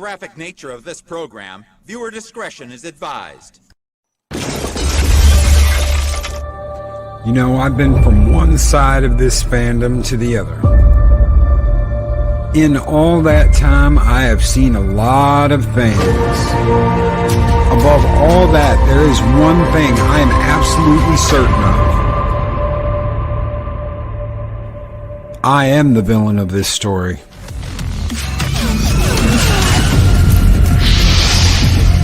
graphic nature of this program, viewer discretion is advised. You know, I've been from one side of this fandom to the other. In all that time, I have seen a lot of things. Above all that, there is one thing I am absolutely certain of. I am the villain of this story.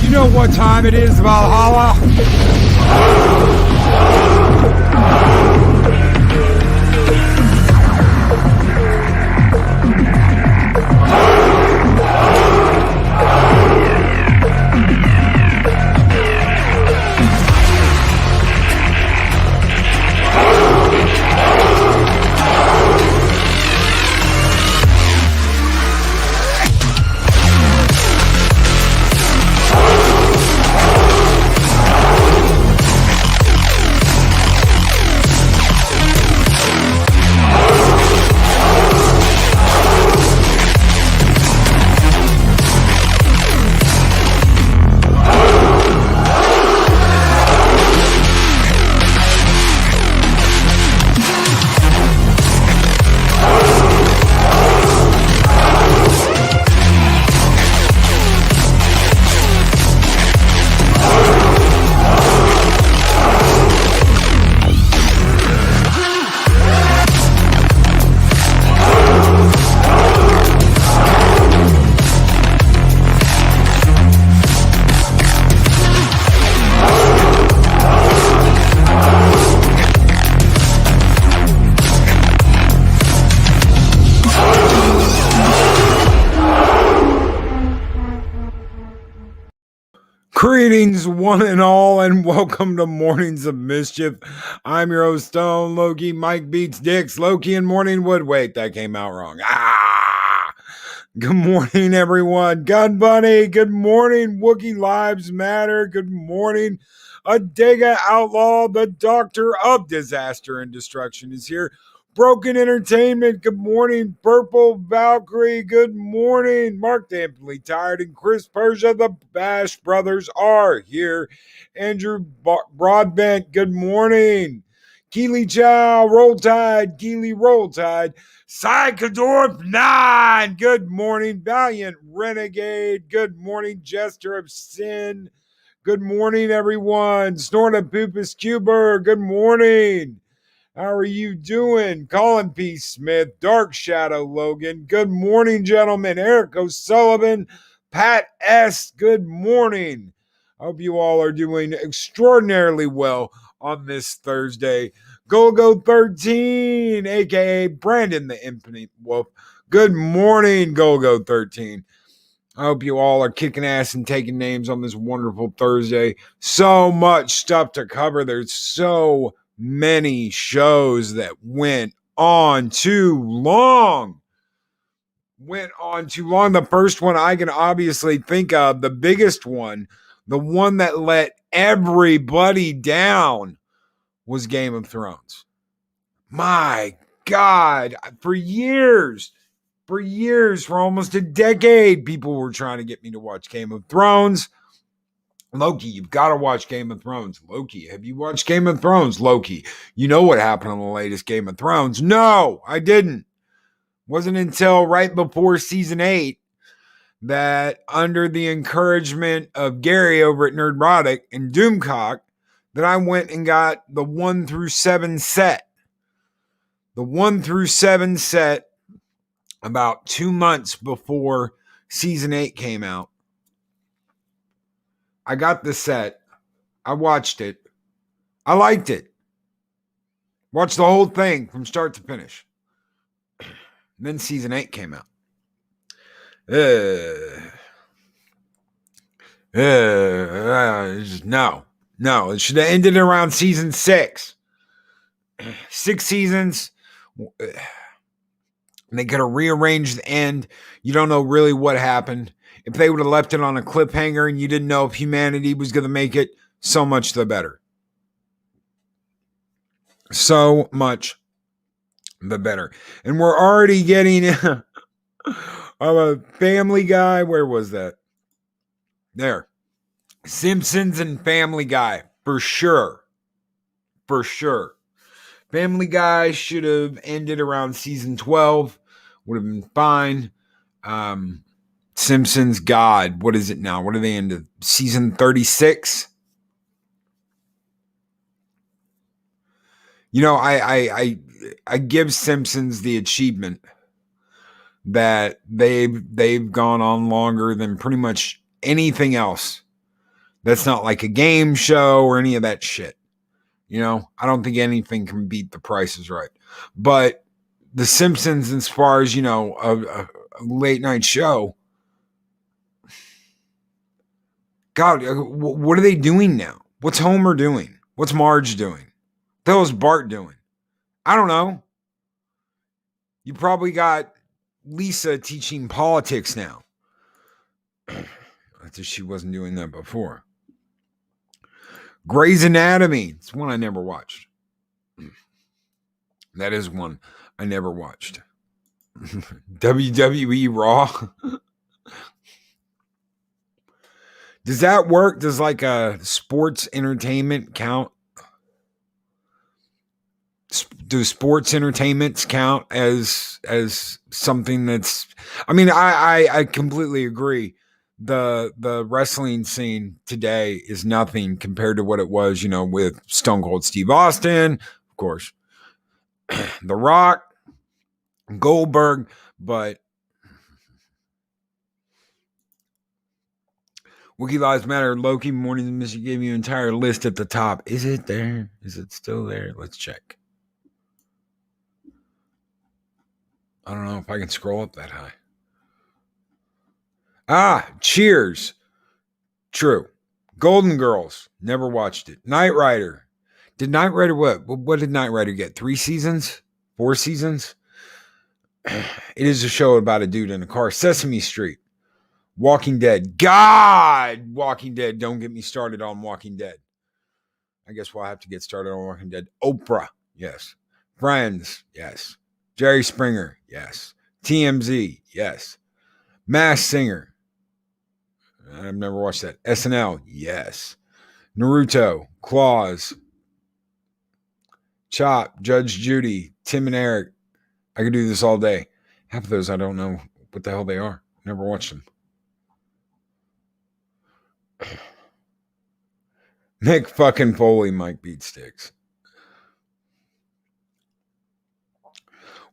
You know what time it is, Valhalla? Greetings, one and all, and welcome to Mornings of Mischief. I'm your host, Stone Loki. Mike beats Dix, Loki, and Morning Wood. Wait, that came out wrong. Good morning, everyone. Gun Bunny, good morning. Wookiee Lives Matter, good morning. Adega Outlaw, the Doctor of Disaster and Destruction, is here. Broken Entertainment, good morning. Purple Valkyrie, good morning. Mark Damply Tired and Chris Persia, the Bash Brothers are here. Andrew Broadbent, good morning. Keely Chow, Roll Tide, Keely Roll Tide. Psychodorf 9, good morning. Valiant Renegade, good morning. Jester of Sin, good morning, everyone. Snortapupus Cuber, good morning. How are you doing? Colin P. Smith, Dark Shadow Logan, good morning, gentlemen. Eric O'Sullivan, Pat S., good morning. I hope you all are doing extraordinarily well on this Thursday. Golgo 13, aka Brandon the Infinite Wolf. Good morning, Golgo 13. I hope you all are kicking ass and taking names on this wonderful Thursday. So much stuff to cover. There's so many shows that went on too long. The first one I can obviously think of, the biggest one, the one that let everybody down, was Game of Thrones. My God, for years, for almost a decade, people were trying to get me to watch Game of Thrones. Loki, you've got to watch Game of Thrones. Loki, have you watched Game of Thrones? Loki, you know what happened on the latest Game of Thrones? No, I didn't. Wasn't until right before season 8 that, under the encouragement of Gary over at Nerdrotic and Doomcock, that I went and got the 1 through 7 set. The 1 through 7 set about 2 months before season 8 came out. I got the set. I watched it. I liked it. Watched the whole thing from start to finish. Then season 8 came out. No. It should have ended around season 6. 6 seasons. They could have rearranged the end. You don't know really what happened. If they would have left it on a cliffhanger and you didn't know if humanity was going to make it, so much the better. So much the better. And we're already getting Family Guy. Where was that? There. Simpsons and Family Guy. For sure. For sure. Family Guy should have ended around season 12. Would have been fine. Simpsons, God, what is it now? What are they into? Season 36? You know, I give Simpsons the achievement that they've gone on longer than pretty much anything else. That's not like a game show or any of that shit. You know, I don't think anything can beat The Price is Right. But The Simpsons, as far as, you know, a late night show, God, what are they doing now? What's Homer doing? What's Marge doing? What the hell is Bart doing? I don't know. You probably got Lisa teaching politics now. I just she wasn't doing that before. Grey's Anatomy. It's one I never watched. That is one I never watched. WWE Raw. Does that work? Does like a sports entertainment count? Do sports entertainments count as something that's? I mean, I completely agree. The wrestling scene today is nothing compared to what it was, you know, with Stone Cold Steve Austin, of course, The Rock, Goldberg, but Wiki Lives Matter, Loki, Mornings of Mischief gave you an entire list at the top. Is it there? Is it still there? Let's check. I don't know if I can scroll up that high. Cheers. True. Golden Girls. Never watched it. Knight Rider. Did Knight Rider what did Knight Rider get? 3 seasons? 4 seasons? It is a show about a dude in a car. Sesame Street. Walking Dead. God! Walking Dead. Don't get me started on Walking Dead. I guess we'll have to get started on Walking Dead. Oprah. Yes. Friends. Yes. Jerry Springer. Yes. TMZ. Yes. Masked Singer. I've never watched that. SNL. Yes. Naruto. Claws. Chop. Judge Judy. Tim and Eric. I could do this all day. Half of those I don't know what the hell they are. Never watched them. Nick fucking Foley, Mike Beatsticks.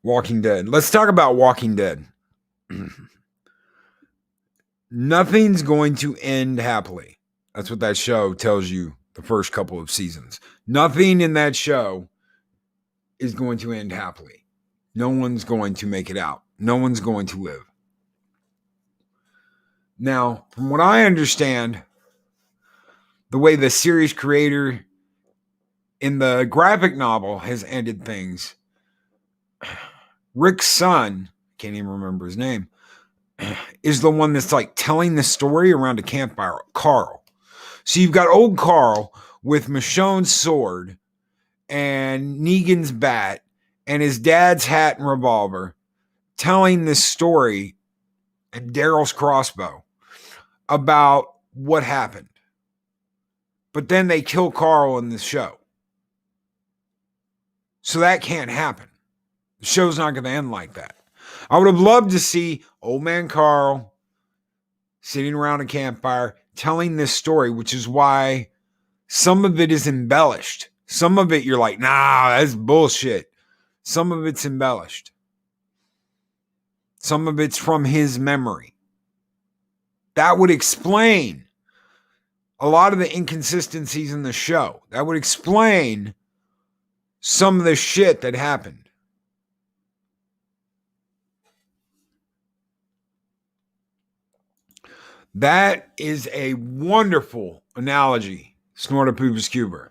Walking Dead. Let's talk about Walking Dead. Nothing's going to end happily. That's what that show tells you the first couple of seasons. Nothing in that show is going to end happily. No one's going to make it out. No one's going to live. Now, from what I understand, the way the series creator in the graphic novel has ended things, Rick's son, can't even remember his name, is the one that's like telling the story around a campfire, Carl. So you've got old Carl with Michonne's sword and Negan's bat and his dad's hat and revolver telling this story and Daryl's crossbow about what happened. But then they kill Carl in the show. So that can't happen. The show's not going to end like that. I would have loved to see old man Carl sitting around a campfire telling this story, which is why some of it is embellished. Some of it you're like, nah, that's bullshit. Some of it's embellished. Some of it's from his memory. That would explain a lot of the inconsistencies in the show. That would explain some of the shit that happened. That is a wonderful analogy, Snortapoopas Cuber.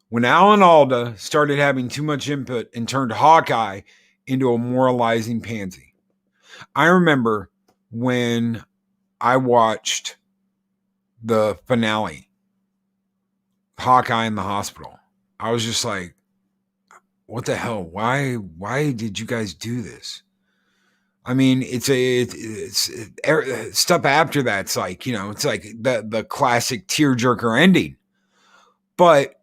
When Alan Alda started having too much input and turned Hawkeye into a moralizing pansy. I remember when I watched the finale, Hawkeye in the hospital. I was just like, what the hell? Why did you guys do this? I mean, it's stuff after that's like, it's like the classic tearjerker ending. But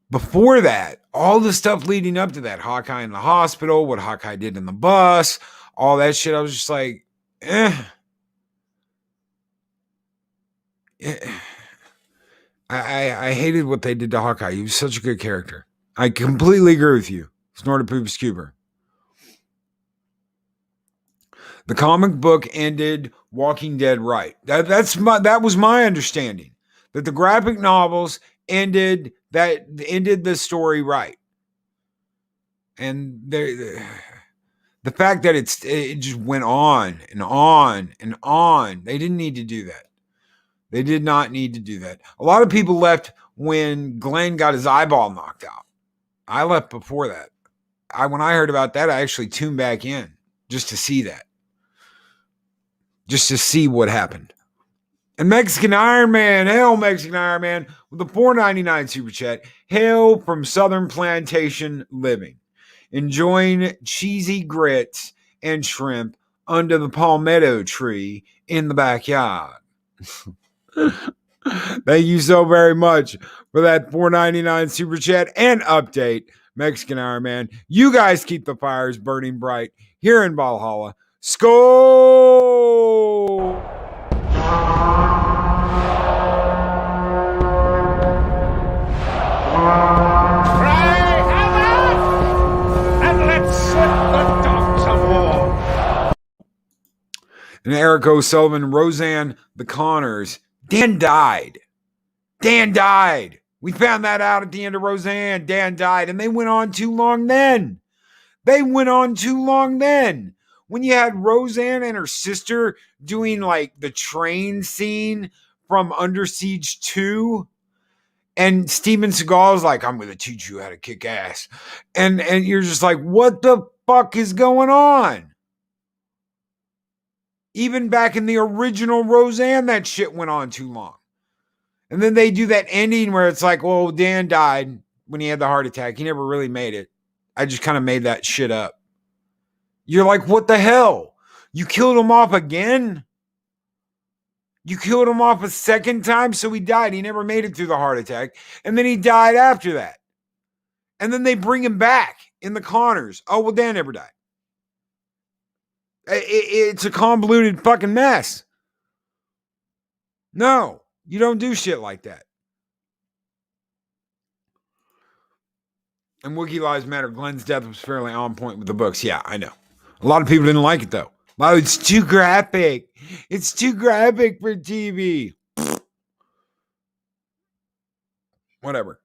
before that, all the stuff leading up to that, Hawkeye in the hospital, what Hawkeye did in the bus, all that shit, I was just like, eh. I hated what they did to Hawkeye. He was such a good character. I completely agree with you. Snorted Poops Cuber. The comic book ended Walking Dead right. That was my understanding. That the graphic novels ended the story right. And the fact that it just went on and on and on. They didn't need to do that. They did not need to do that. A lot of people left when Glenn got his eyeball knocked out. I left before that. When I heard about that, I actually tuned back in just to see that. Just to see what happened. And Mexican Iron Man, hail Mexican Iron Man with the $4.99 super chat. Hail from Southern Plantation Living. Enjoying cheesy grits and shrimp under the palmetto tree in the backyard. Thank you so very much for that $4.99 super chat and update, Mexican Iron Man. You guys keep the fires burning bright here in Valhalla. Skol! And Eric O'Sullivan, Roseanne, the Connors. Dan died. We found that out at the end of Roseanne. Dan died. And they went on too long then. When you had Roseanne and her sister doing like the train scene from Under Siege 2. And Steven Seagal's like, I'm going to teach you how to kick ass. And you're just like, what the fuck is going on? Even back in the original Roseanne, that shit went on too long. And then they do that ending where it's like, well, Dan died when he had the heart attack. He never really made it. I just kind of made that shit up. You're like, what the hell? You killed him off again? You killed him off a second time, so he died. He never made it through the heart attack. And then he died after that. And then they bring him back in the Connors. Oh, well, Dan never died. It's a convoluted fucking mess. No, you don't do shit like that. And Wookiee Lives Matter. Glenn's death was fairly on point with the books. Yeah, I know. A lot of people didn't like it, though. Oh, it's too graphic. It's too graphic for TV. Whatever.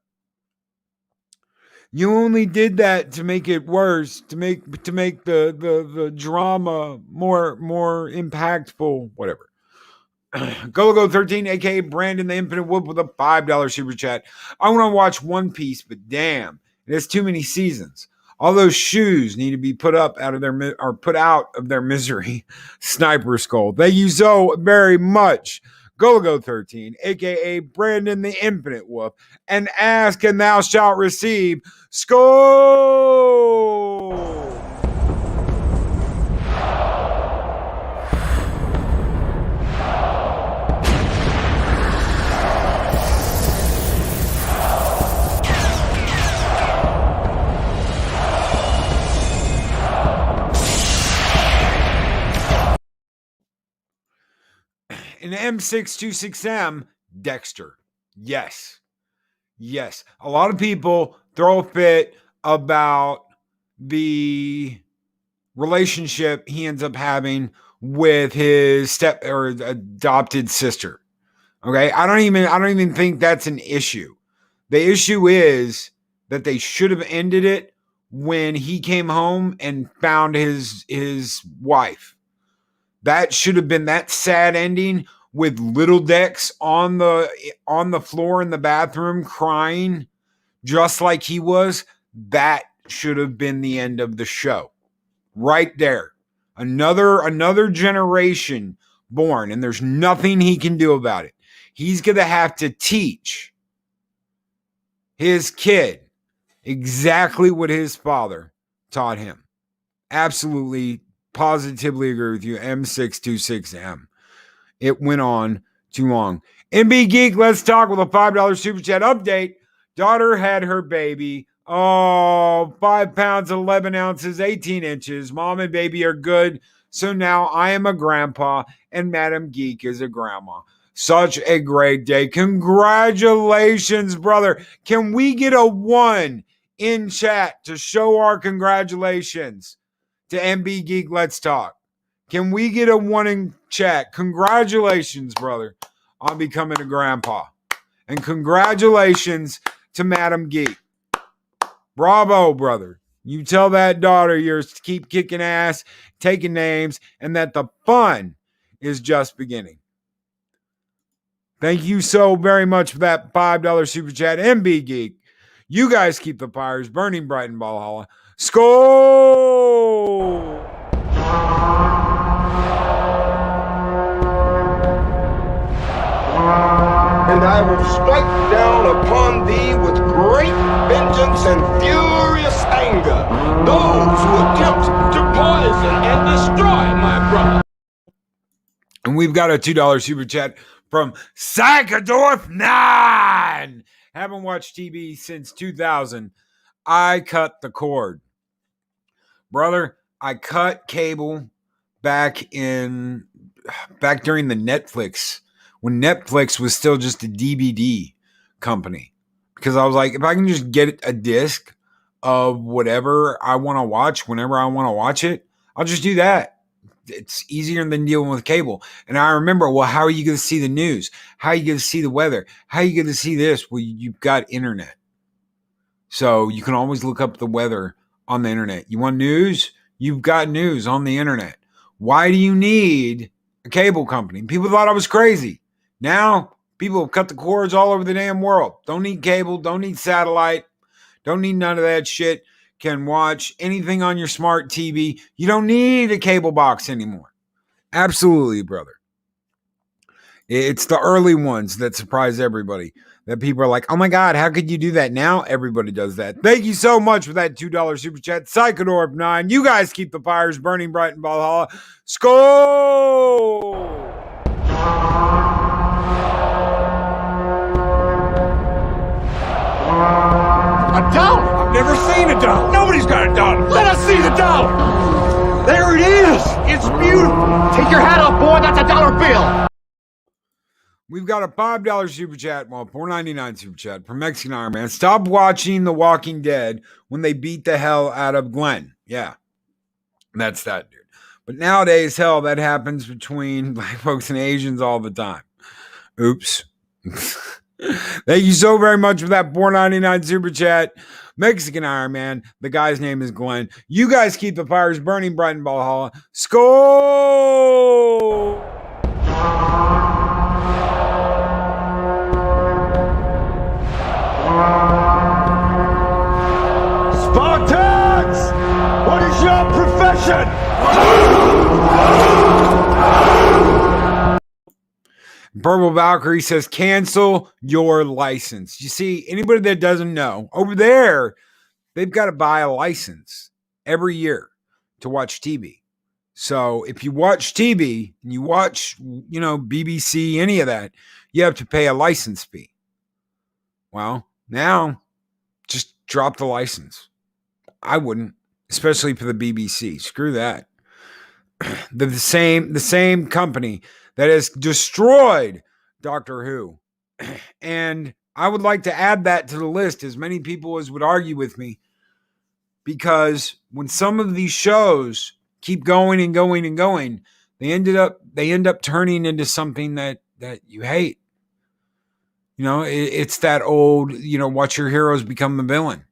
You only did that to make it worse, to make the drama more impactful. Whatever. Go 13, aka Brandon the Infinite Whoop with a $5 super chat. I want to watch One Piece, but damn, it has too many seasons. All those shoes need to be put out of their misery. Sniper Skull. Thank you so very much. Go 13, aka Brandon the Infinite Whoop, and ask and thou shalt receive. Skull! In M626M, Dexter. Yes. A lot of people throw a fit about the relationship he ends up having with his step or adopted sister. Okay. I don't even think that's an issue. The issue is that they should have ended it when he came home and found his wife. That should have been that sad ending with little Dex on the floor in the bathroom crying just like he was. That should have been the end of the show. Right there. Another generation born, and there's nothing he can do about it. He's going to have to teach his kid exactly what his father taught him. Absolutely positively agree with you. M626M. It went on too long. MB Geek, let's talk with a $5 super chat update. Daughter had her baby. Oh, 5 pounds, 11 ounces, 18 inches. Mom and baby are good. So now I am a grandpa and Madam Geek is a grandma. Such a great day. Congratulations, brother. Can we get a 1 in chat to show our congratulations to MB Geek? Let's talk. Can we get a 1 in chat? Congratulations, brother, on becoming a grandpa. And congratulations to Madam Geek. Bravo, brother. You tell that daughter you're keep kicking ass, taking names, and that the fun is just beginning. Thank you so very much for that $5 super chat, MB Geek. You guys keep the fires burning bright in Valhalla. Skol! And I will strike down upon thee with great vengeance and furious anger those who attempt to poison and destroy my brother. And we've got a $2 super chat from Psychodorf9. Haven't watched TV since 2000. I cut the cord. Brother, I cut cable back during the Netflix, when Netflix was still just a DVD company. Because I was like, if I can just get a disc of whatever I want to watch whenever I want to watch it, I'll just do that. It's easier than dealing with cable. And I remember, well, how are you going to see the news? How are you going to see the weather? How are you going to see this? Well, you've got internet. So you can always look up the weather on the internet. You want news? You've got news on the internet. Why do you need a cable company? People thought I was crazy. Now, people have cut the cords all over the damn world. Don't need cable. Don't need satellite. Don't need none of that shit. Can watch anything on your smart TV. You don't need a cable box anymore. Absolutely, brother. It's the early ones that surprise everybody. That people are like, oh my God, how could you do that? Now everybody does that. Thank you so much for that $2 super chat. Psychodorf9. You guys keep the fires burning bright in Valhalla. Skol! A dollar? I've never seen a dollar. Nobody's got a dollar. Let us see the dollar. There it is. It's beautiful. Take your hat off, boy. That's a dollar bill. We've got a $5 super chat, well, $4.99 super chat from Mexican Iron Man. Stop watching The Walking Dead when they beat the hell out of Glenn. Yeah, that's that dude. But nowadays, hell, that happens between black folks and Asians all the time. Oops. Thank you so very much for that $4.99 super chat. Mexican Iron Man. The guy's name is Glenn. You guys keep the fires burning bright in Valhalla. Skol! Spartans! What is your profession? Purple Valkyrie says, cancel your license. You see, anybody that doesn't know, over there, they've got to buy a license every year to watch TV. So if you watch TV and you watch, BBC, any of that, you have to pay a license fee. Well, now just drop the license. I wouldn't, especially for the BBC. Screw that. The same company that has destroyed Doctor Who. And I would like to add that to the list, as many people as would argue with me, because when some of these shows keep going and going and going, they end up turning into something that you hate. It's that old, watch your heroes become the villain.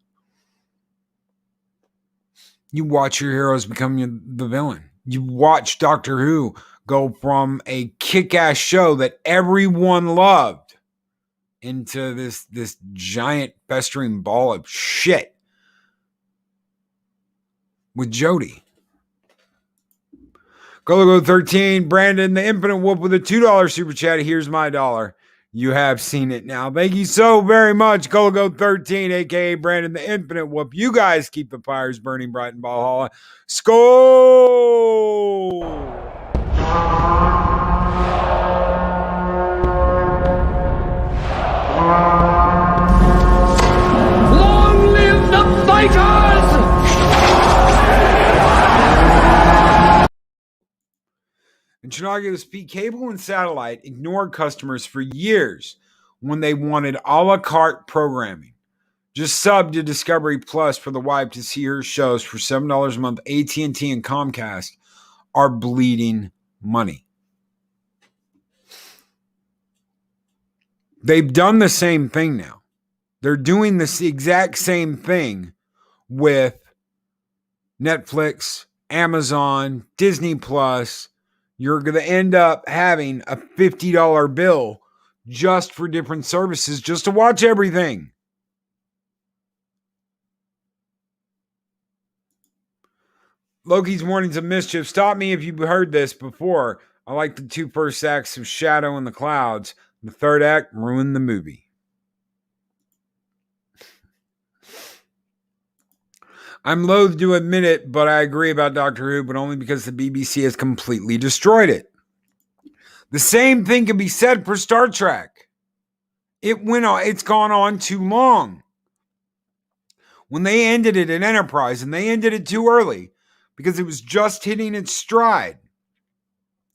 You watch your heroes become the villain. You watch Doctor Who go from a kick-ass show that everyone loved into this giant festering ball of shit with Jodie. Go 13, Brandon, the Infinite Whoop with a $2 super chat. Here's my dollar. You have seen it now. Thank you so very much, Golago13, aka Brandon the Infinite Whoop. You guys keep the fires burning bright in Valhalla. Skol! Long live the fighters! And Chinagio Speed Cable and Satellite ignored customers for years when they wanted a la carte programming. Just sub to Discovery Plus for the wife to see her shows for $7 a month. AT&T and Comcast are bleeding money. They've done the same thing now. They're doing this exact same thing with Netflix, Amazon, Disney Plus. You're going to end up having a $50 bill just for different services, just to watch everything. Loki's Mornings of Mischief. Stop me if you've heard this before. I like the two first acts of Shadow in the Clouds. The third act ruined the movie. I'm loath to admit it, but I agree about Doctor Who, but only because the BBC has completely destroyed it. The same thing can be said for Star Trek. It's gone on too long. When they ended it in Enterprise, and they ended it too early, because it was just hitting its stride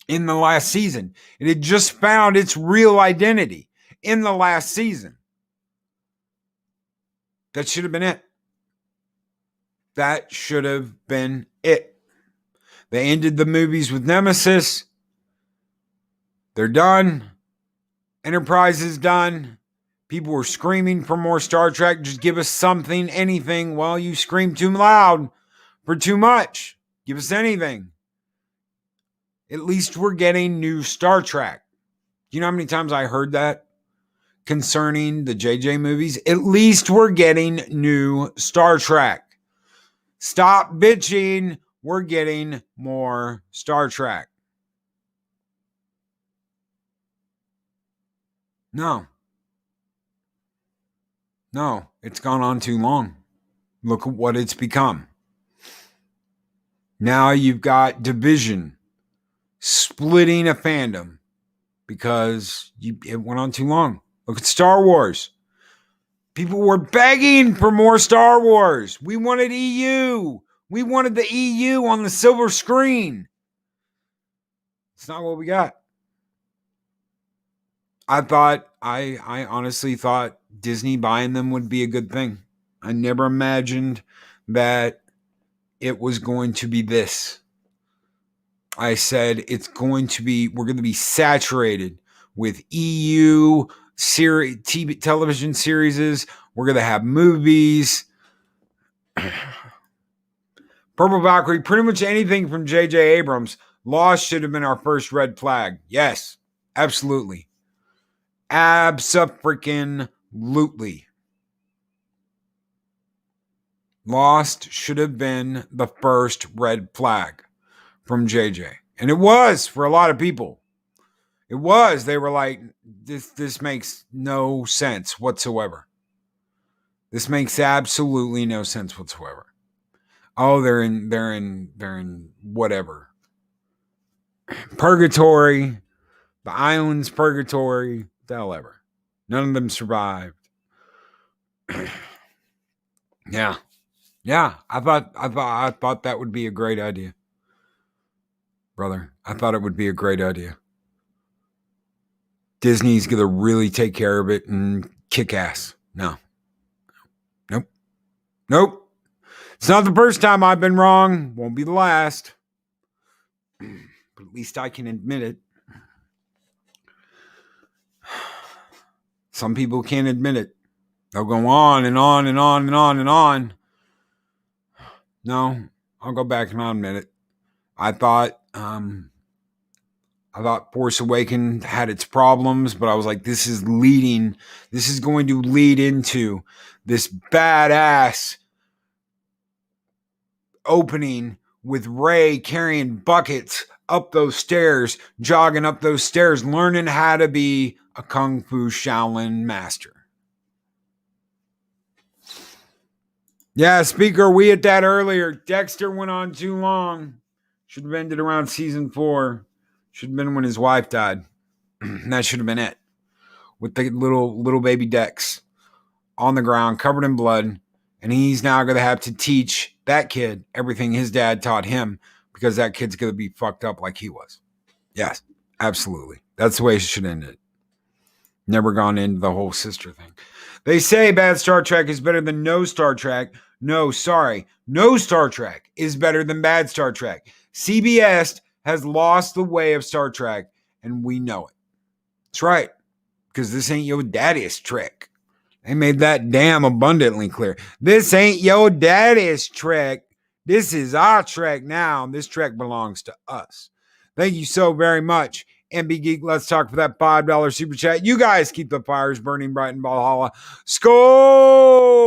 in the last season. It had just found its real identity in the last season. That should have been it. That should have been it. They ended the movies with Nemesis. They're done. Enterprise is done. People were screaming for more Star Trek. Just give us something, anything. Well, you scream too loud for too much. Give us anything. At least we're getting new Star Trek. Do you know how many times I heard that concerning the JJ movies? At least we're getting new Star Trek. Stop bitching. We're getting more Star Trek. No, it's gone on too long. Look at what it's become. Now you've got division, splitting a fandom because it went on too long. Look at Star Wars. People were begging for more Star Wars. We wanted EU. We wanted the EU on the silver screen. It's not what we got. I honestly thought Disney buying them would be a good thing. I never imagined that it was going to be this. I said we're going to be saturated with EU TV, television series. We're going to have movies. Purple Valkyrie, pretty much anything from J.J. Abrams. Lost should have been our first red flag. Yes, absolutely. Abso-freaking-lutely. Lost should have been the first red flag from JJ. And it was for a lot of people. It was. They were like, this makes no sense whatsoever. This makes absolutely no sense whatsoever. Oh, they're in whatever. Purgatory. The island's purgatory. The hell ever. None of them survived. Yeah. Yeah, I thought that would be a great idea. Brother, I thought it would be a great idea. Disney's going to really take care of it and kick ass. No. Nope. It's not the first time I've been wrong. Won't be the last. But at least I can admit it. Some people can't admit it. They'll go on and on and on and on and on. No, I'll go back and I'll admit it. I thought Force Awakens had its problems, but I was like, this is going to lead into this badass opening with Rey carrying buckets up those stairs, jogging up those stairs, learning how to be a Kung Fu Shaolin master. Yeah, Speaker, we hit that earlier. Dexter went on too long. Should have ended around season 4. Should have been when his wife died. That should have been it. With the little baby Dex on the ground, covered in blood. And he's now going to have to teach that kid everything his dad taught him, because that kid's going to be fucked up like he was. Yes, absolutely. That's the way it should end it. Never gone into the whole sister thing. They say bad Star Trek is better than no Star Trek. No, sorry. No Star Trek is better than bad Star Trek. CBS has lost the way of Star Trek, and we know it. That's right, because this ain't your daddy's trick. They made that damn abundantly clear. This ain't your daddy's trick. This is our Trek now, and this Trek belongs to us. Thank you so very much. MB Geek, let's talk for that $5 super chat. You guys keep the fires burning bright in Valhalla. Skol!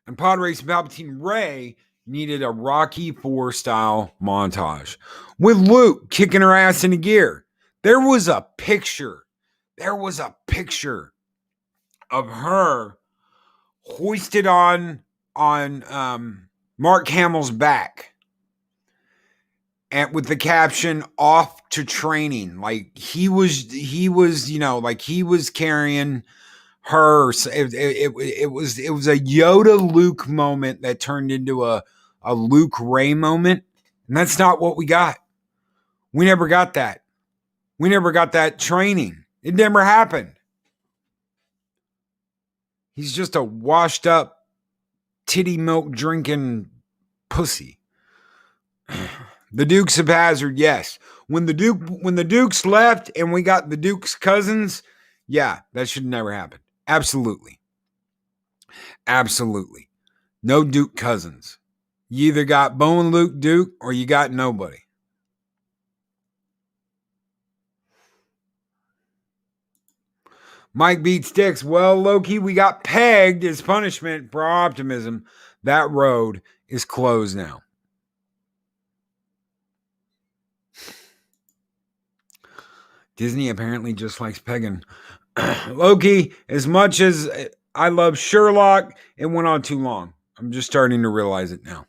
And Pod Race Palpatine Rey needed a Rocky IV style montage with Luke kicking her ass into gear. There was a picture of her hoisted on Mark Hamill's back, and with the caption "off to training." Like he was carrying her. It was a Yoda Luke moment that turned into a Luke Rey moment, and that's not what we got. We never got that. We never got that training. It never happened. He's just a washed up titty milk drinking pussy. The Dukes of Hazzard, yes. When the Dukes left and we got the Dukes' cousins, yeah, that should never happen. Absolutely. Absolutely. No Duke cousins. You either got Bo and Luke Duke or you got nobody. Mike beats Dix. Well, Loki, we got pegged as punishment for our optimism. That road is closed now. Disney apparently just likes pegging. Loki, as much as I love Sherlock, it went on too long. I'm just starting to realize it now.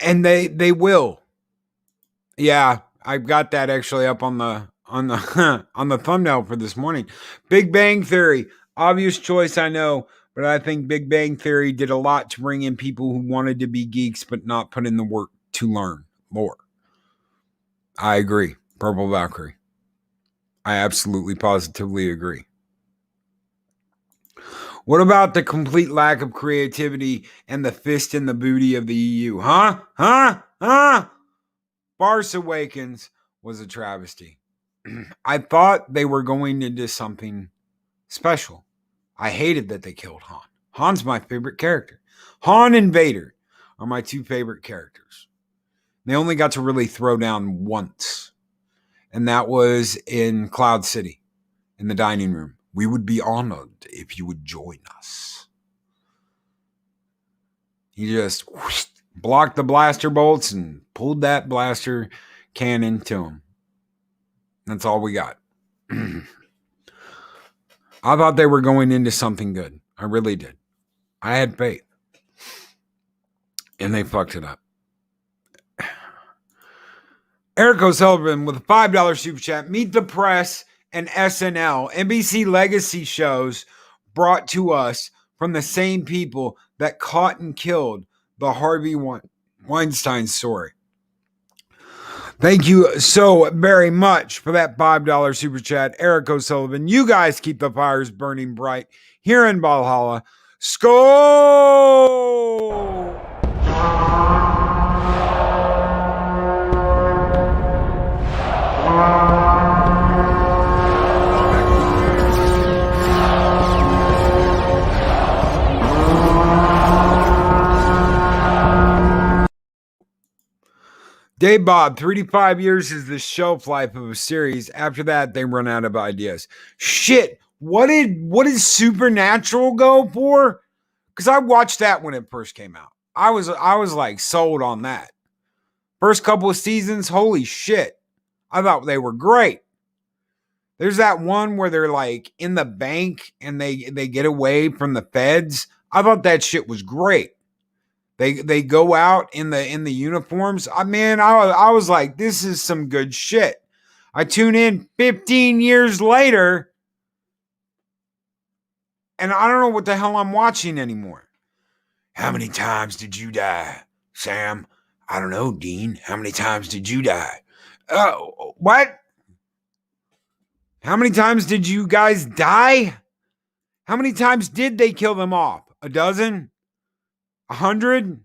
And they will. Yeah, I've got that actually up on the thumbnail for this morning. Big Bang Theory, obvious choice, I know, but I think Big Bang Theory did a lot to bring in people who wanted to be geeks but not put in the work to learn more. I agree. Purple Valkyrie. I absolutely positively agree. What about the complete lack of creativity and the fist in the booty of the EU? Huh? Farce Awakens was a travesty. I thought they were going into something special. I hated that they killed Han. Han's my favorite character. Han and Vader are my two favorite characters. They only got to really throw down once. And that was in Cloud City, in the dining room. We would be honored if you would join us. He just blocked the blaster bolts and pulled that blaster cannon to him. That's all we got. I thought they were going into something good. I really did. I had faith. And they fucked it up. Eric O'Sullivan with a $5 super chat. Meet the Press and SNL, NBC legacy shows brought to us from the same people that caught and killed the Harvey Weinstein story. Thank you so very much for that $5 super chat, Eric O'Sullivan. You guys keep the fires burning bright here in Valhalla. Skol! Dave Bob, 3 to 5 years is the shelf life of a series. After that, they run out of ideas. Shit, what did Supernatural go for? Because I watched that when it first came out. I was like sold on that. First couple of seasons, holy shit. I thought they were great. There's that one where they're like in the bank and they get away from the feds. I thought that shit was great. They go out in the uniforms. I was like, this is some good shit. I tune in 15 years later, and I don't know what the hell I'm watching anymore. How many times did you die, Sam? I don't know, Dean. How many times did you die? What? How many times did you guys die? How many times did they kill them off? A dozen? 100?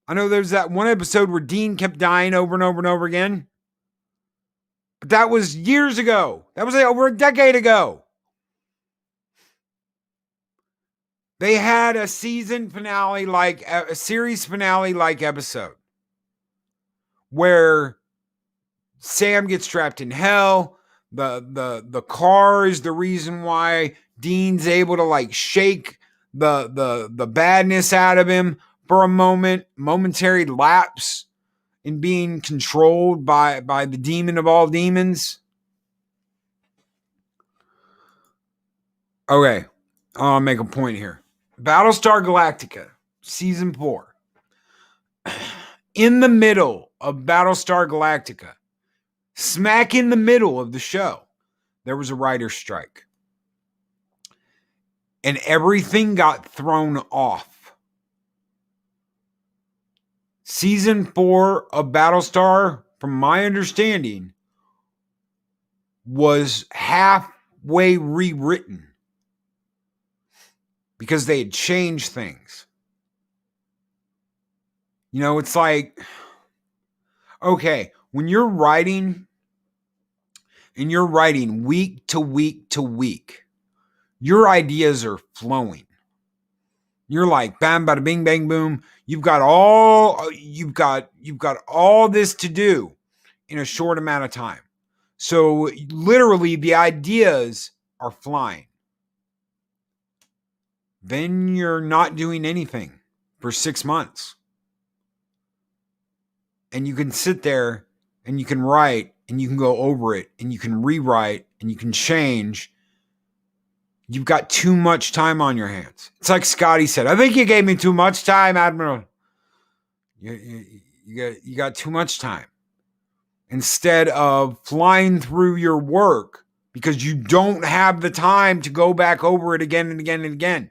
I know there's that one episode where Dean kept dying over and over and over again. But that was years ago. That was over a decade ago. They had a season finale, like a series finale like episode where Sam gets trapped in hell. The car is the reason why Dean's able to like shake the badness out of him for a momentary lapse in being controlled by the demon of all demons. Okay, I'll make a point here. Battlestar Galactica, Season 4. In the middle of Battlestar Galactica, smack in the middle of the show, there was a writer's strike. And everything got thrown off. Season 4 of Battlestar, from my understanding, was halfway rewritten because they had changed things. You know, it's like, okay, when you're writing and you're writing week to week to week, your ideas are flowing. You're like, bam, bada, bing, bang, boom. You've got all this to do in a short amount of time. So literally the ideas are flying. Then you're not doing anything for 6 months. And you can sit there and you can write and you can go over it and you can rewrite and you can change. You've got too much time on your hands. It's like Scotty said, I think you gave me too much time, Admiral. You got too much time. Instead of flying through your work because you don't have the time to go back over it again and again and again.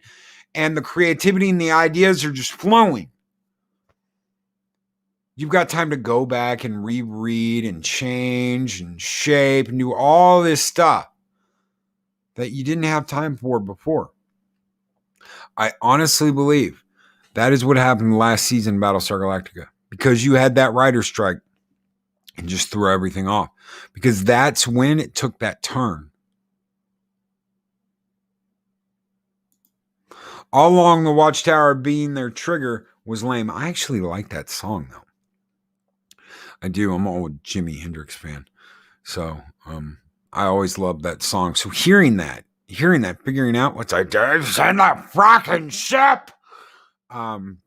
And the creativity and the ideas are just flowing. You've got time to go back and reread and change and shape and do all this stuff that you didn't have time for before. I honestly believe that is what happened last season in Battlestar Galactica, because you had that writer's strike and just threw everything off, because that's when it took that turn. All Along the Watchtower being their trigger was lame. I actually like that song though. I do. I'm an old Jimi Hendrix fan. So, I always loved that song. So hearing that, figuring out what's I did, send the fracking ship. Down.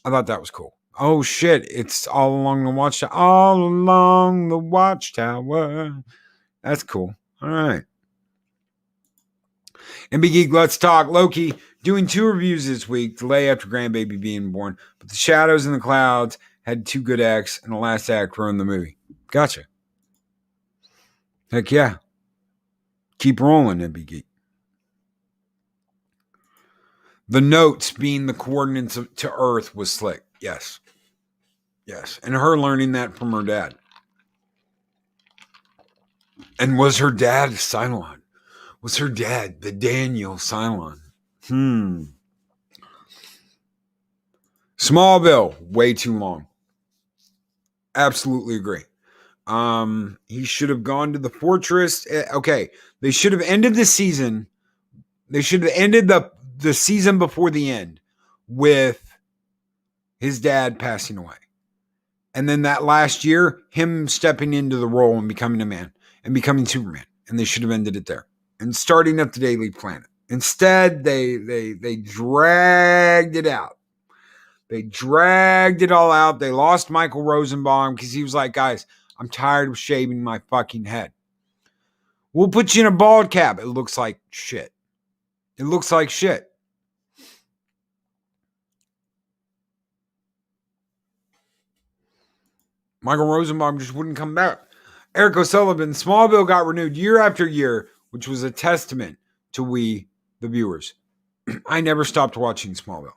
I thought that was cool. Oh shit! It's All Along the Watchtower. All Along the Watchtower. That's cool. All right. And Big Geek, let's talk. Loki doing 2 reviews this week. Delay after grandbaby being born, but the shadows and the clouds had 2 good acts, and the last act ruined the movie. Gotcha. Heck yeah. Keep rolling, NB Geek. The notes being the coordinates to Earth was slick. Yes. Yes. And her learning that from her dad. And was her dad Cylon? Was her dad the Daniel Cylon? Smallville, way too long. Absolutely agree. He should have gone to the fortress. Okay, they should have ended the season. They should have ended the season before the end with his dad passing away. And then that last year, him stepping into the role and becoming a man and becoming Superman. And they should have ended it there and starting up the Daily Planet. Instead, they dragged it out. They dragged it all out. They lost Michael Rosenbaum because he was like, guys, I'm tired of shaving my fucking head. We'll put you in a bald cap. It looks like shit. It looks like shit. Michael Rosenbaum just wouldn't come back. Eric O'Sullivan, Smallville got renewed year after year, which was a testament to we, the viewers. I never stopped watching Smallville.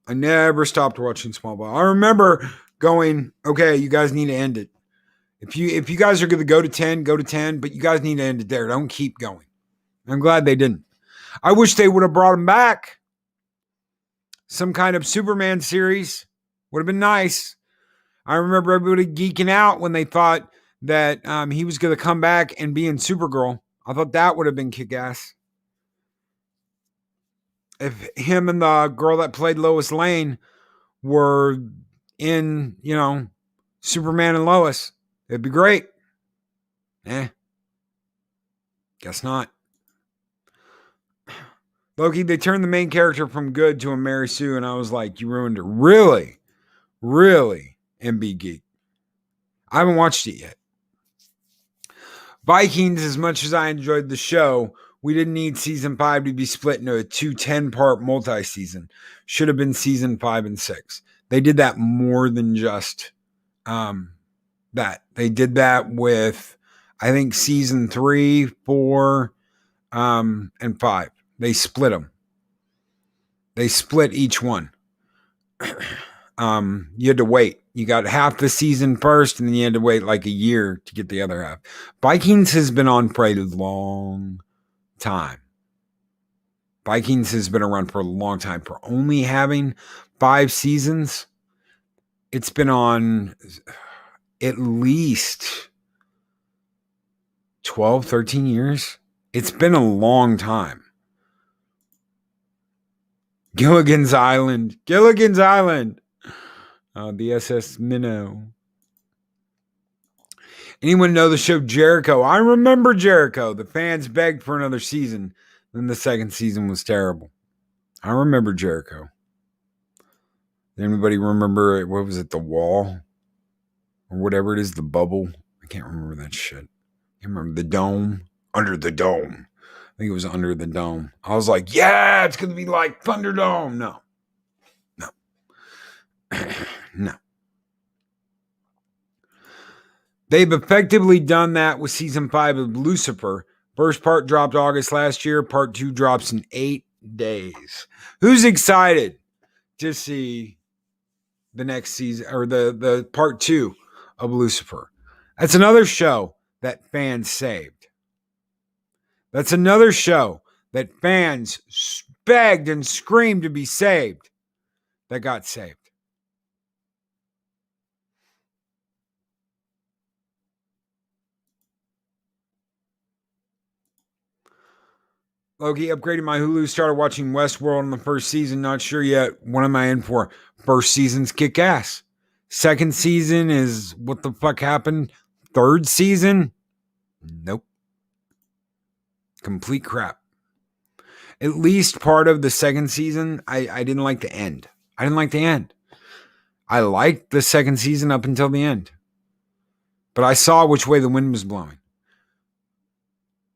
I remember going, okay, you guys need to end it. If you guys are going to go to 10, go to 10, but you guys need to end it there. Don't keep going. I'm glad they didn't. I wish they would have brought him back. Some kind of Superman series would have been nice. I remember everybody geeking out when they thought that he was going to come back and be in Supergirl. I thought that would have been kick-ass. If him and the girl that played Lois Lane were in, Superman and Lois, it'd be great. Guess not. Loki, they turned the main character from good to a Mary Sue, and I was like, you ruined her. Really? Really? MB Geek. I haven't watched it yet. Vikings, as much as I enjoyed the show, we didn't need season 5 to be split into a 2 10-part multi-season. Should have been season 5 and 6. They did that more than just that. They did that with, I think, season 3, 4, and 5. They split them. They split each one. You had to wait. You got half the season first, and then you had to wait like a year to get the other half. Vikings has been on for a long time. Vikings has been around for a long time. For only having 5 seasons, it's been on at least 12, 13 years. It's been a long time. Gilligan's Island. The SS Minnow. Anyone know the show Jericho? I remember Jericho. The fans begged for another season. Then the second season was terrible. I remember Jericho. Anybody remember, what was it, The Wall? Or whatever it is, The Bubble? I can't remember that shit. I remember The Dome? Under the Dome. I think it was Under the Dome. I was like, yeah, it's going to be like Thunderdome. No. No. They've effectively done that with season 5 of Lucifer. First part dropped August last year. Part 2 drops in 8 days. Who's excited to see the next season or the part 2 of Lucifer? That's another show that fans saved. That's another show that fans begged and screamed to be saved that got saved. Loki, upgraded my Hulu, started watching Westworld in the first season. Not sure yet. What am I in for? First season's kick ass. Second season is what the fuck happened. Third season? Nope. Complete crap. At least part of the second season, I didn't like the end. I liked the second season up until the end. But I saw which way the wind was blowing.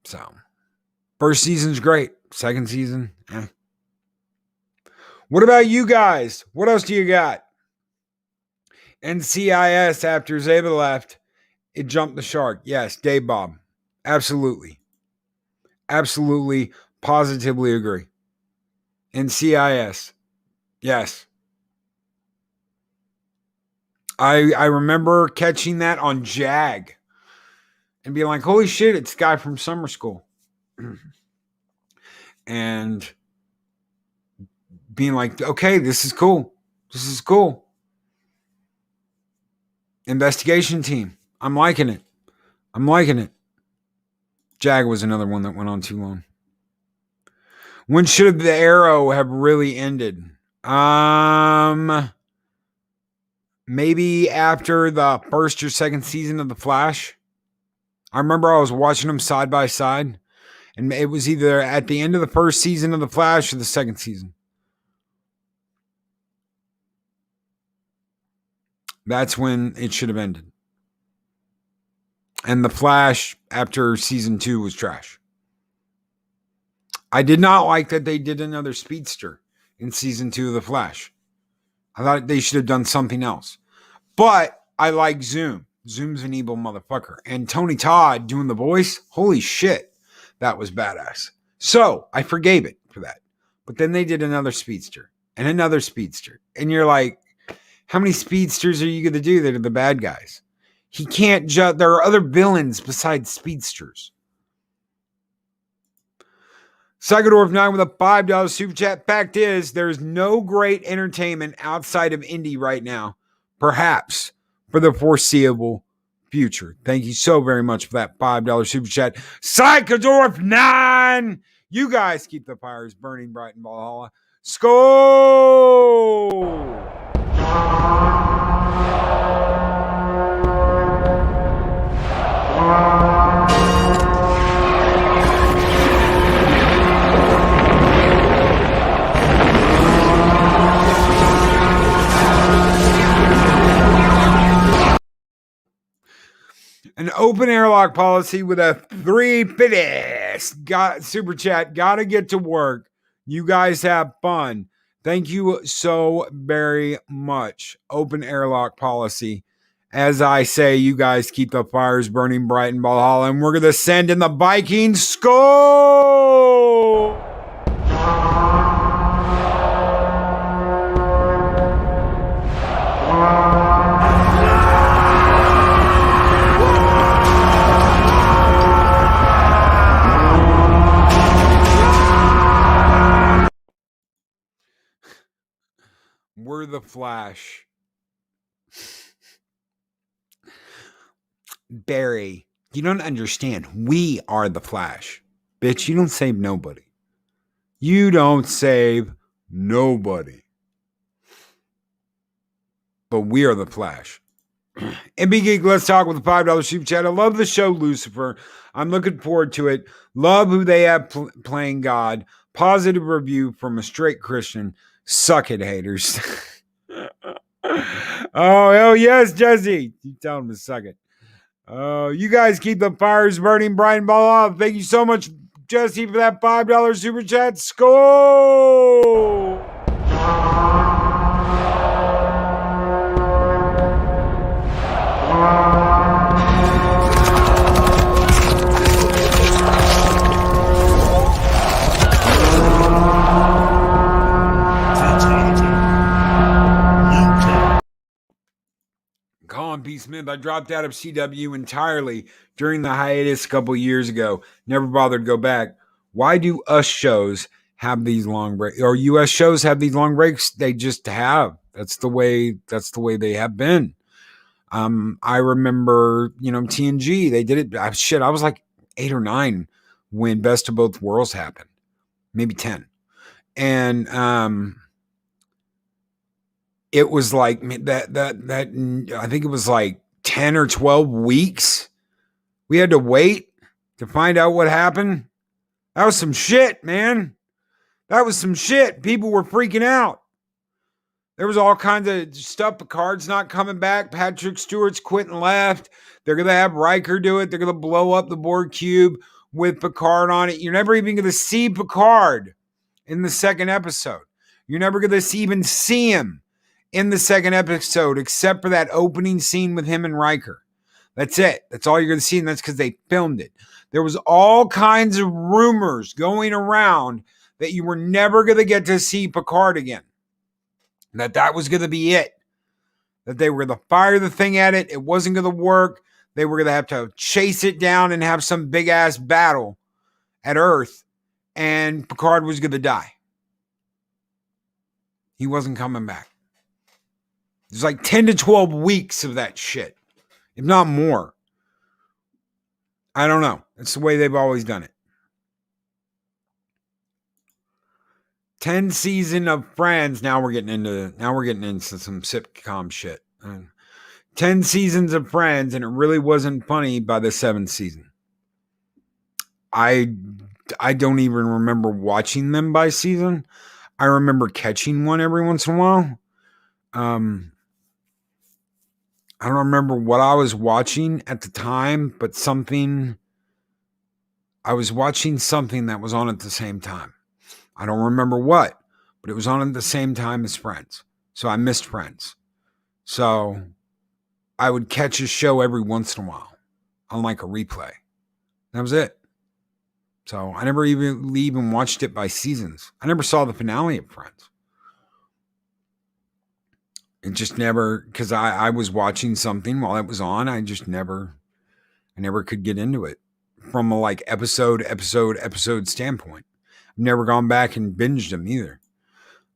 So, first season's great. Second season, What about you guys? What else do you got? NCIS, after Zeba left, it jumped the shark. Yes, Dave Bob. Absolutely. Absolutely, positively agree. NCIS. Yes. I remember catching that on Jag and being like, holy shit, it's the guy from summer school. And being like, okay, this is cool. Investigation team. I'm liking it. Jag was another one that went on too long. When should the Arrow have really ended? maybe after the first or second season of The Flash. I remember I was watching them side by side, and it was either at the end of the first season of The Flash or the second season. That's when it should have ended. And The Flash after season 2 was trash. I did not like that they did another speedster in season 2 of The Flash. I thought they should have done something else. But I like Zoom. Zoom's an evil motherfucker. And Tony Todd doing the voice, holy shit, that was badass. So I forgave it for that. But then they did another speedster and another speedster. And you're like, how many speedsters are you going to do that are the bad guys? He can't judge. There are other villains besides speedsters. Psychodorf 9 with a $5 super chat. Fact is, there's no great entertainment outside of indie right now. Perhaps for the foreseeable future. Thank you so very much for that $5 super chat. Psychodorf 9! You guys keep the fires burning bright in Valhalla. Skol! An open airlock policy with a 350 got super chat. Gotta get to work. You guys have fun. Thank you so very much. Open airlock policy. As I say, you guys keep the fires burning bright in Valhalla, and we're gonna send in the Viking Skull. We're the Flash. Barry, you don't understand. We are the Flash. Bitch, you don't save nobody. You don't save nobody. But we are the Flash. MB Geek, let's talk with a $5 super chat. I love the show Lucifer. I'm looking forward to it. Love who they have playing God. Positive review from a straight Christian. Suck it, haters. Oh, hell yes, Jesse. You tell him to suck it. You guys keep the fires burning bright and ball off. Thank you so much, Jesse, for that $5 super chat. Skol! Colin P. Smith, I dropped out of CW entirely during the hiatus a couple years ago. Never bothered to go back. Why do us shows have these long breaks? Or US shows have these long breaks? They just have. That's the way they have been. I remember, TNG, they did it. I was like 8 or 9 when Best of Both Worlds happened. Maybe 10. And it was like that I think it was like 10 or 12 weeks. We had to wait to find out what happened. That was some shit, man. That was some shit. People were freaking out. There was all kinds of stuff. Picard's not coming back. Patrick Stewart's quit and left. They're going to have Riker do it. They're going to blow up the Borg cube with Picard on it. You're never even going to see Picard in the second episode. You're never going to even see him in the second episode, except for that opening scene with him and Riker. That's it. That's all you're going to see, and that's because they filmed it. There was all kinds of rumors going around that you were never going to get to see Picard again. That was going to be it. That they were going to fire the thing at it. It wasn't going to work. They were going to have to chase it down and have some big-ass battle at Earth, and Picard was going to die. He wasn't coming back. There's like 10 to 12 weeks of that shit, if not more. I don't know. It's the way they've always done it. 10 season of Friends. Now we're getting into some sitcom shit. 10 seasons of Friends, and it really wasn't funny by the 7th season. I don't even remember watching them by season. I remember catching one every once in a while. I don't remember what I was watching at the time, but I was watching something that was on at the same time. I don't remember what, but it was on at the same time as Friends. So I missed Friends. So I would catch a show every once in a while on like a replay. That was it. So I never even watched it by seasons. I never saw the finale of Friends. It just never, because I was watching something while it was on. I never could get into it from a like episode standpoint. I've never gone back and binged them either.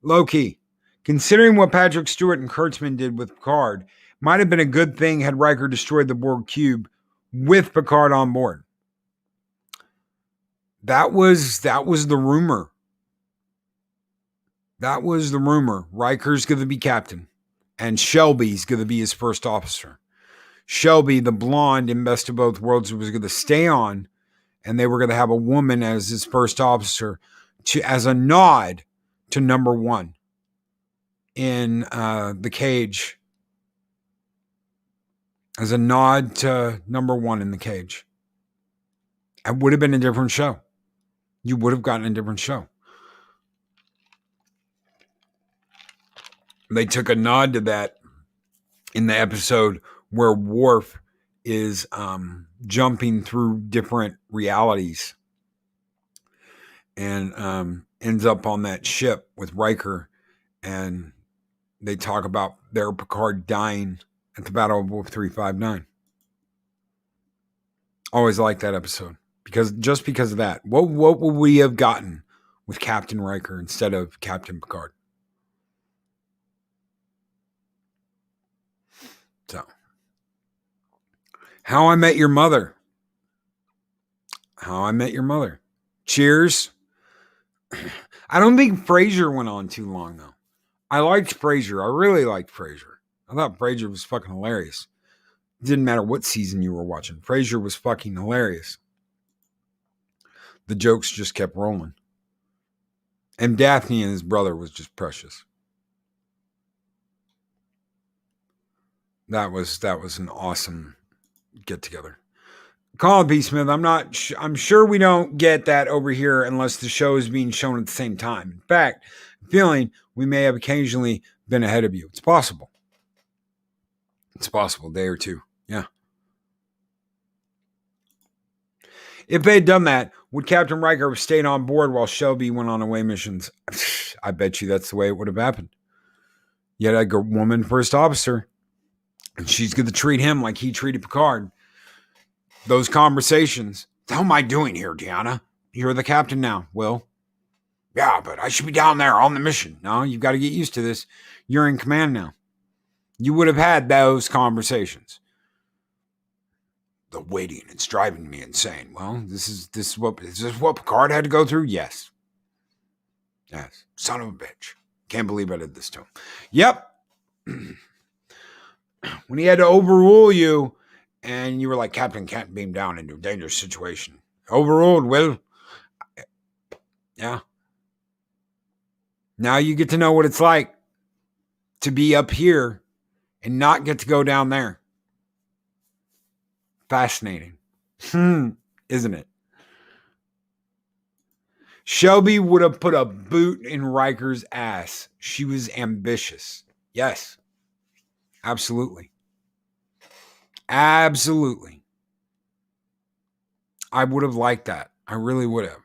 Low-key, considering what Patrick Stewart and Kurtzman did with Picard, might have been a good thing had Riker destroyed the Borg cube with Picard on board. That was the rumor. That was the rumor. Riker's going to be captain, and Shelby's going to be his first officer. Shelby, the blonde in Best of Both Worlds, was going to stay on, and they were going to have a woman as his first officer as a nod to number 1 in the Cage. As a nod to number 1 in the Cage. It would have been a different show. You would have gotten a different show. They took a nod to that in the episode where Worf is jumping through different realities and ends up on that ship with Riker, and they talk about their Picard dying at the Battle of Wolf 359. Always liked that episode because of that. What would we have gotten with Captain Riker instead of Captain Picard? So, How I Met Your Mother. How I Met Your Mother. Cheers. I don't think Frasier went on too long, though. I liked Frasier. I really liked Frasier. I thought Frasier was fucking hilarious. It didn't matter what season you were watching. Frasier was fucking hilarious. The jokes just kept rolling. And Daphne and his brother was just precious. That was an awesome get together. Colin P. Smith, I'm sure we don't get that over here unless the show is being shown at the same time. In fact, I'm feeling we may have occasionally been ahead of you. It's possible. It's possible, a day or two. Yeah. If they had done that, would Captain Riker have stayed on board while Shelby went on away missions? I bet you that's the way it would have happened. You had a woman first officer, and she's going to treat him like he treated Picard. Those conversations. How am I doing here, Deanna? You're the captain now, Will. Yeah, but I should be down there on the mission. No, you've got to get used to this. You're in command now. You would have had those conversations. The waiting, it's driving me insane. Well, this is what Picard had to go through? Yes. Yes. Son of a bitch. Can't believe I did this to him. Yep. When he had to overrule you, and you were like, Captain can't beam down into a dangerous situation. Overruled, Will. Yeah. Now you get to know what it's like to be up here and not get to go down there. Fascinating. Isn't it? Shelby would have put a boot in Riker's ass. She was ambitious. Yes. Absolutely. Absolutely. I would have liked that. I really would have.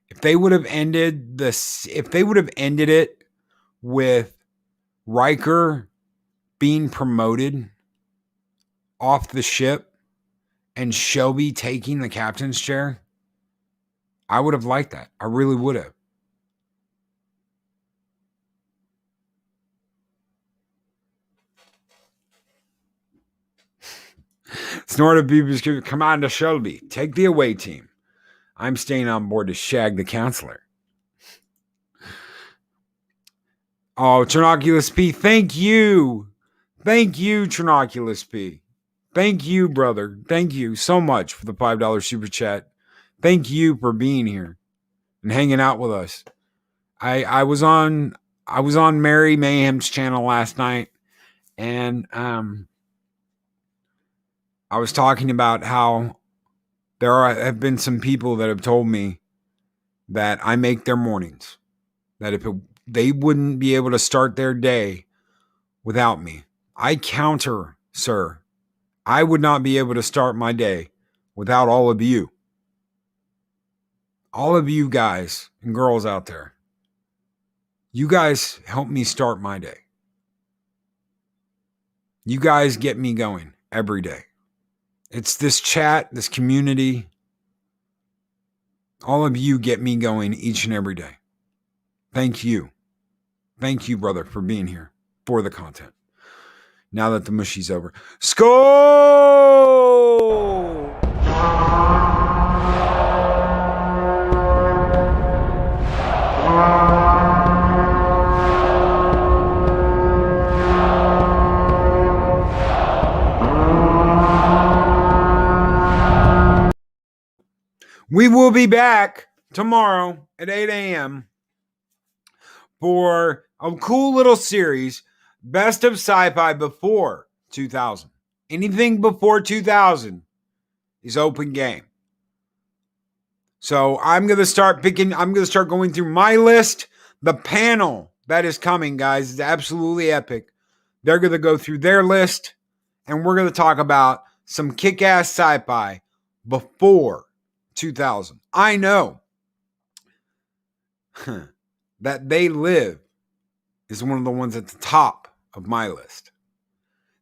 If they would have ended it with Riker being promoted off the ship and Shelby taking the captain's chair, I would have liked that. I really would have. Snorted Beaver's Commander Shelby, take the away team. I'm staying on board to shag the counselor. Oh, Ternoculus P, thank you. Thank you, Trinoculus P. Thank you, brother. Thank you so much for the $5 super chat. Thank you for being here and hanging out with us. I was on Mary Mayhem's channel last night, and I was talking about how have been some people that have told me that I make their mornings, that if they wouldn't be able to start their day without me. I counter, sir. I would not be able to start my day without all of you. All of you guys and girls out there. You guys help me start my day. You guys get me going every day. It's this chat, this community. All of you get me going each and every day. Thank you. Thank you, brother, for being here for the content. Now that the mushy's over. Skol! We will be back tomorrow at 8 a.m. for a cool little series, Best of Sci-Fi before 2000. Anything before 2000 is open game. So I'm going to start going through my list. The panel that is coming, guys, is absolutely epic. They're going to go through their list, and we're going to talk about some kick-ass sci-fi before 2000. I know that They Live is one of the ones at the top of my list.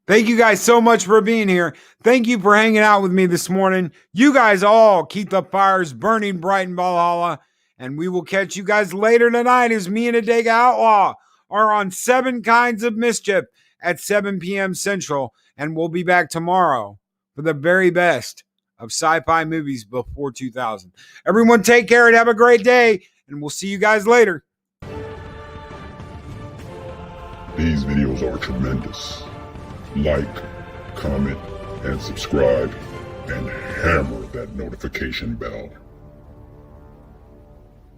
Thank you guys so much for being here. Thank you for hanging out with me this morning. You guys all keep the fires burning bright in Valhalla, and we will catch you guys later tonight as me and Adega Outlaw are on 7 Kinds of Mischief at 7 p.m. Central, and we'll be back tomorrow for the very best of sci-fi movies before 2000. Everyone take care and have a great day, and we'll see you guys later. These videos are tremendous. Like, comment, and subscribe, and hammer that notification bell.